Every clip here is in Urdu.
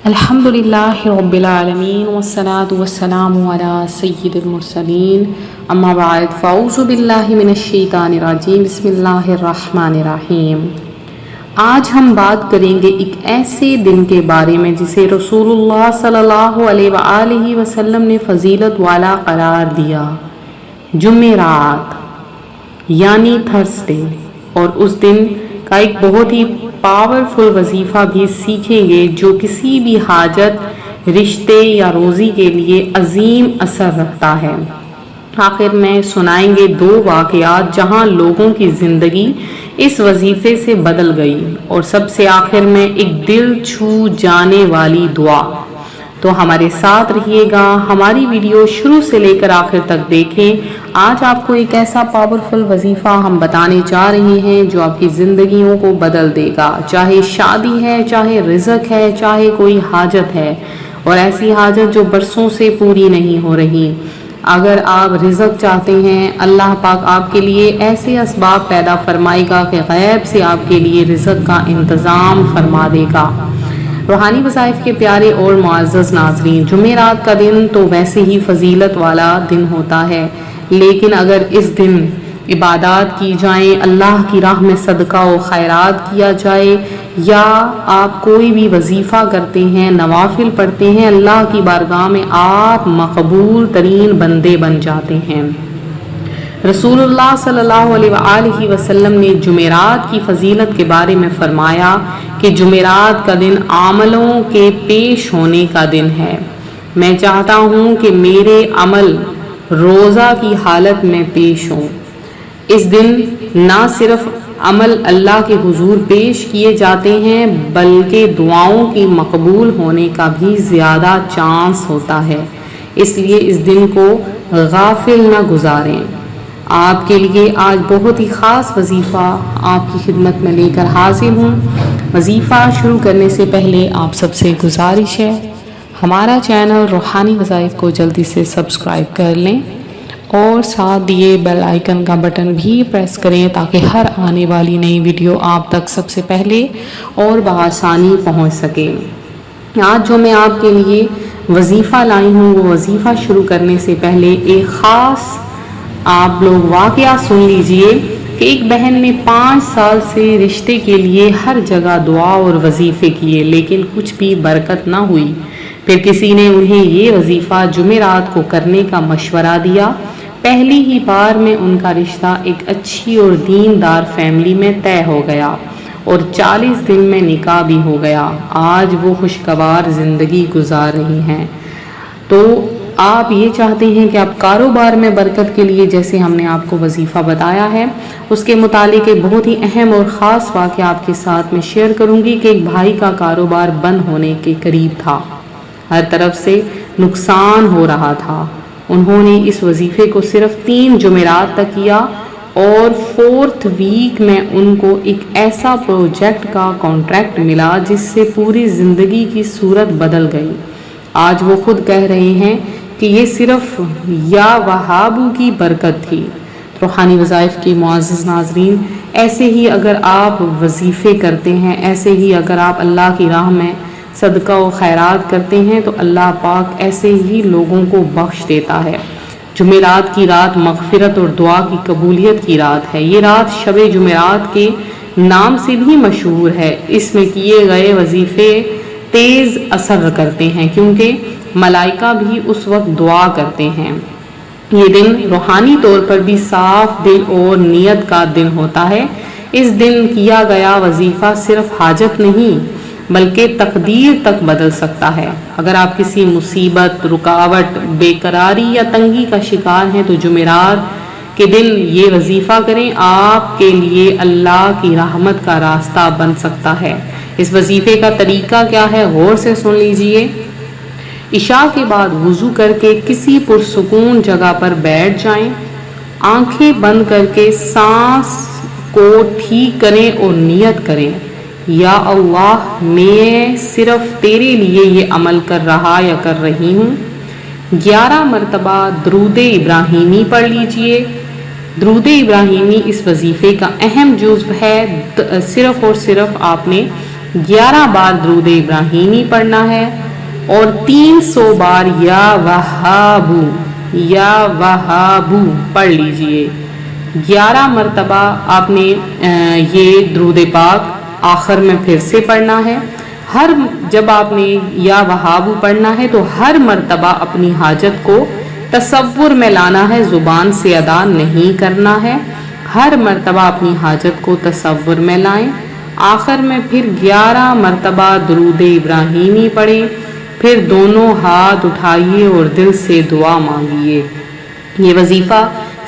الحمدللہ رب العالمین والصلاة والسلام علی سید المرسلین اما بعد فاعوذ باللہ من الشیطان الرجیم بسم اللہ الرحمن الرحیم۔ آج ہم بات کریں گے ایک ایسے دن کے بارے میں جسے رسول اللہ صلی اللہ علیہ وآلہ وسلم نے فضیلت والا قرار دیا، جمعرات یعنی تھرسڈے، اور اس دن کا ایک بہت ہی پاورفل وظیفہ بھی سیکھیں گے جو کسی بھی حاجت، رشتے یا روزی کے لیے عظیم اثر رکھتا ہے۔ آخر میں سنائیں گے دو واقعات جہاں لوگوں کی زندگی اس وظیفے سے بدل گئی، اور سب سے آخر میں ایک دل چھو جانے والی دعا۔ تو ہمارے ساتھ رہیے گا، ہماری ویڈیو شروع سے لے کر آخر تک دیکھیں۔ آج آپ کو ایک ایسا پاورفل وظیفہ ہم بتانے جا رہے ہیں جو آپ کی زندگیوں کو بدل دے گا، چاہے شادی ہے، چاہے رزق ہے، چاہے کوئی حاجت ہے، اور ایسی حاجت جو برسوں سے پوری نہیں ہو رہی۔ اگر آپ رزق چاہتے ہیں، اللہ پاک آپ کے لیے ایسے اسباب پیدا فرمائے گا کہ غیب سے آپ کے لیے رزق کا انتظام فرما دے گا۔ روحانی وظائف کے پیارے اور معزز ناظرین، جمعرات کا دن تو ویسے ہی فضیلت والا دن ہوتا ہے، لیکن اگر اس دن عبادات کی جائیں، اللہ کی راہ میں صدقہ و خیرات کیا جائے، یا آپ کوئی بھی وظیفہ کرتے ہیں، نوافل پڑھتے ہیں، اللہ کی بارگاہ میں آپ مقبول ترین بندے بن جاتے ہیں۔ رسول اللہ صلی اللہ علیہ وآلہ وسلم نے جمعرات کی فضیلت کے بارے میں فرمایا کہ جمعرات کا دن عملوں کے پیش ہونے کا دن ہے۔ میں چاہتا ہوں کہ میرے عمل روزہ کی حالت میں پیش ہوں۔ اس دن نہ صرف عمل اللہ کے حضور پیش کیے جاتے ہیں، بلکہ دعاؤں کی مقبول ہونے کا بھی زیادہ چانس ہوتا ہے، اس لیے اس دن کو غافل نہ گزاریں۔ آپ کے لیے آج بہت ہی خاص وظیفہ آپ کی خدمت میں لے کر حاضر ہوں۔ وظیفہ شروع کرنے سے پہلے آپ سب سے گزارش ہے، ہمارا چینل روحانی وظائف کو جلدی سے سبسکرائب کر لیں اور ساتھ دیے بیل آئیکن کا بٹن بھی پریس کریں تاکہ ہر آنے والی نئی ویڈیو آپ تک سب سے پہلے اور بآسانی پہنچ سکے۔ آج جو میں آپ کے لیے وظیفہ لائی ہوں، وہ وظیفہ شروع کرنے سے پہلے ایک خاص آپ لوگ واقعہ سن لیجئے کہ ایک بہن نے 5 سال سے رشتے کے لیے ہر جگہ دعا اور وظیفے کیے، لیکن کچھ بھی برکت نہ ہوئی۔ پھر کسی نے انہیں یہ وظیفہ جمعرات کو کرنے کا مشورہ دیا۔ پہلی ہی بار میں ان کا رشتہ ایک اچھی اور دیندار فیملی میں طے ہو گیا، اور 40 دن میں نکاح بھی ہو گیا۔ آج وہ خوشگوار زندگی گزار رہی ہیں۔ تو آپ یہ چاہتے ہیں کہ آپ کاروبار میں برکت کے لیے، جیسے ہم نے آپ کو وظیفہ بتایا ہے، اس کے متعلق ایک بہت ہی اہم اور خاص واقعہ آپ کے ساتھ میں شیئر کروں گی کہ ایک بھائی کا کاروبار بند ہونے کے قریب تھا، ہر طرف سے نقصان ہو رہا تھا۔ انہوں نے اس وظیفے کو صرف 3 جمعرات تک کیا، اور 4تھ ویک میں ان کو ایک ایسا پروجیکٹ کا کانٹریکٹ ملا جس سے پوری زندگی کی صورت بدل گئی۔ آج وہ خود کہہ رہے ہیں کہ یہ صرف یا وہابو کی برکت تھی۔ روحانی وظائف کے معزز ناظرین، ایسے ہی اگر آپ وظیفے کرتے ہیں، ایسے ہی اگر آپ اللہ کی راہ میں صدقہ و خیرات کرتے ہیں، تو اللہ پاک ایسے ہی لوگوں کو بخش دیتا ہے۔ جمعرات کی رات مغفرت اور دعا کی قبولیت کی رات ہے۔ یہ رات شب جمعرات کے نام سے بھی مشہور ہے۔ اس میں کیے گئے وظیفے تیز اثر کرتے ہیں، کیونکہ ملائکہ بھی اس وقت دعا کرتے ہیں۔ یہ دن روحانی طور پر بھی صاف دل اور نیت کا دن ہوتا ہے۔ اس دن کیا گیا وظیفہ صرف حاجت نہیں بلکہ تقدیر تک بدل سکتا ہے۔ اگر آپ کسی مصیبت، رکاوٹ، بے قراری یا تنگی کا شکار ہیں، تو جمعرات کے دن یہ وظیفہ کریں، آپ کے لیے اللہ کی رحمت کا راستہ بن سکتا ہے۔ اس وظیفے کا طریقہ کیا ہے، غور سے سن لیجئے۔ عشاء کے بعد وضو کر کے کسی پرسکون جگہ پر بیٹھ جائیں، آنکھیں بند کر کے سانس کو ٹھیک کریں اور نیت کریں، یا اللہ، میں صرف تیرے لیے یہ عمل کر رہا یا کر رہی ہوں۔ 11 مرتبہ درود ابراہیمی پڑھ لیجئے۔ درود ابراہیمی اس وظیفے کا اہم جزو ہے۔ صرف اور صرف آپ نے 11 بار درود ابراہیمی پڑھنا ہے اور 300 بار یا وہابو پڑھ لیجئے۔ 11 مرتبہ آپ نے یہ درود پاک آخر میں پھر سے پڑھنا ہے۔ جب آپ نے یا وہابو پڑھنا ہے تو ہر مرتبہ اپنی حاجت کو تصور میں لانا ہے، زبان سے ادا نہیں کرنا ہے۔ ہر مرتبہ اپنی حاجت کو تصور میں لائیں۔ آخر میں پھر 11 مرتبہ درود ابراہیمی پڑھیں، پھر دونوں ہاتھ اٹھائیے اور دل سے دعا مانگیے۔ یہ وظیفہ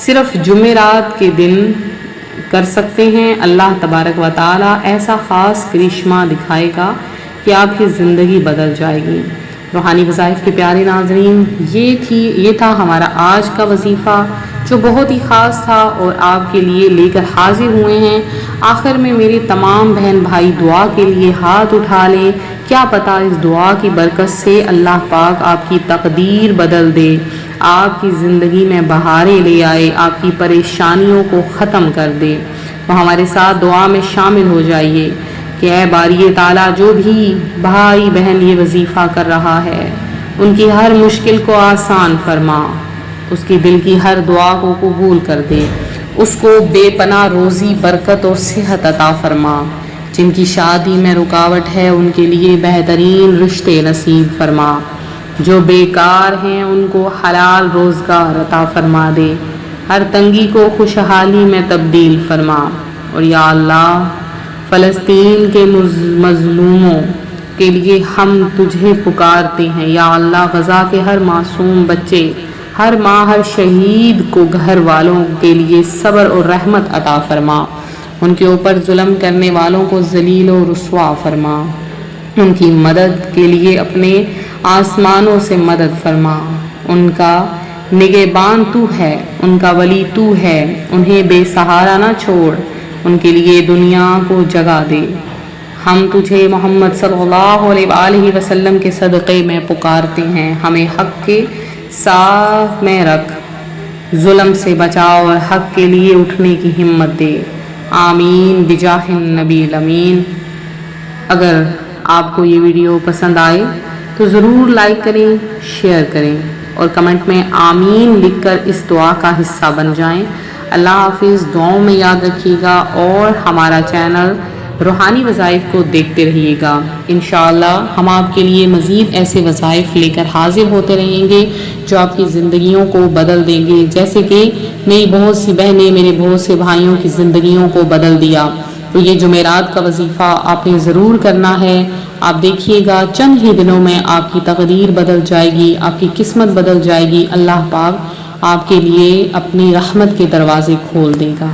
صرف جمعرات کے دن کر سکتے ہیں۔ اللہ تبارک و تعالی ایسا خاص کرشمہ دکھائے گا کہ آپ کی زندگی بدل جائے گی۔ روحانی وظائف کے پیارے ناظرین، یہ تھا ہمارا آج کا وظیفہ جو بہت ہی خاص تھا اور آپ کے لیے لے کر حاضر ہوئے ہیں۔ آخر میں میرے تمام بہن بھائی دعا کے لیے ہاتھ اٹھا لیں، کیا پتہ اس دعا کی برکت سے اللہ پاک آپ کی تقدیر بدل دے، آپ کی زندگی میں بہاریں لے آئے، آپ کی پریشانیوں کو ختم کر دے۔ تو ہمارے ساتھ دعا میں شامل ہو جائیے کہ اے باری تعالیٰ، جو بھی بھائی بہن یہ وظیفہ کر رہا ہے ان کی ہر مشکل کو آسان فرما، اس کی دل کی ہر دعا کو قبول کر دے، اس کو بے پناہ روزی برکت اور صحت عطا فرما، جن کی شادی میں رکاوٹ ہے ان کے لیے بہترین رشتے نصیب فرما، جو بیکار ہیں ان کو حلال روزگار عطا فرما دے، ہر تنگی کو خوشحالی میں تبدیل فرما۔ اور یا اللہ، فلسطین کے مظلوموں کے لیے ہم تجھے پکارتے ہیں۔ یا اللہ، غزہ کے ہر معصوم بچے، ہر ماں، ہر شہید کو گھر والوں کے لیے صبر اور رحمت عطا فرما، ان کے اوپر ظلم کرنے والوں کو ذلیل و رسوا فرما، ان کی مدد کے لیے اپنے آسمانوں سے مدد فرما، ان کا نگہبان تو ہے، ان کا ولی تو ہے، انہیں بے سہارا نہ چھوڑ، ان کے لیے دنیا کو جگہ دے۔ ہم تجھے محمد صلی اللہ علیہ وآلہ وسلم کے صدقے میں پکارتے ہیں، ہمیں حق کے ساتھ میں رکھ، ظلم سے بچا اور حق کے لیے اٹھنے کی ہمت دے، آمین بجاہ النبی الامین۔ اگر آپ کو یہ ویڈیو پسند آئے تو ضرور لائک کریں، شیئر کریں اور کمنٹ میں آمین لکھ کر اس دعا کا حصہ بن جائیں۔ اللہ حافظ، دعاؤں میں یاد رکھیے گا اور ہمارا چینل روحانی وظائف کو دیکھتے رہیے گا۔ انشاءاللہ ہم آپ کے لیے مزید ایسے وظائف لے کر حاضر ہوتے رہیں گے جو آپ کی زندگیوں کو بدل دیں گے، جیسے کہ میری بہت سی بہنیں، میرے بہت سے بھائیوں کی زندگیوں کو بدل دیا۔ تو یہ جمعرات کا وظیفہ آپ نے ضرور کرنا ہے۔ آپ دیکھیے گا چند ہی دنوں میں آپ کی تقدیر بدل جائے گی، آپ کی قسمت بدل جائے گی، اللہ پاک آپ کے لیے اپنی رحمت کے دروازے کھول دے گا۔